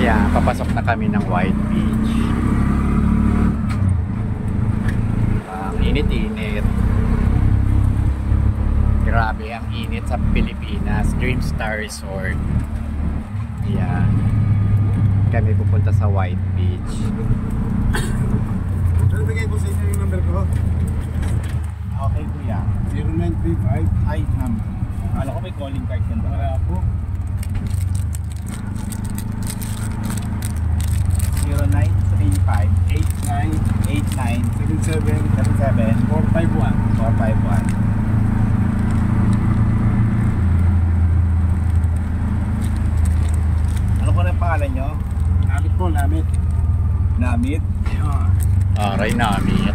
Ayan, papasok na kami ng White Beach. Ang init-init. Grabe ang init sa Pilipinas. Dreamstar Resort. Ayan. Kami pupunta sa White Beach. Saan bigay ko sa inyo yung number ko? Okay kuya. 0935. Ay, Akala ko may calling card yan. Wala po. 0935-89-77-451. Ano po na yung pangalan nyo? Namit po, namit. Namit? Aray, namit.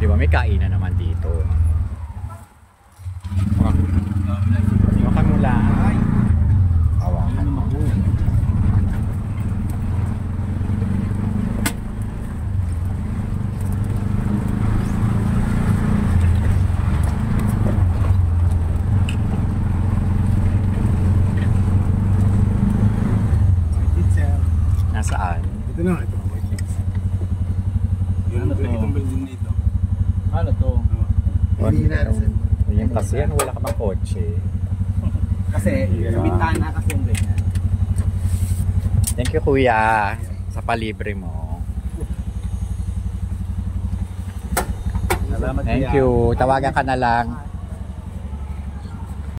Di ba may kainan naman dito? Hawakan mo lang. Hawakan mo. Nasaan? Ito na, ito. Ano to? Itong building dito. Ano to? Hindi na. Yan kasi yan, wala ka mang kotse. Kasi, sa bintana kasi yung ganyan. Thank you kuya sa palibre mo. Salamat Thank you. Tawagan ka na lang.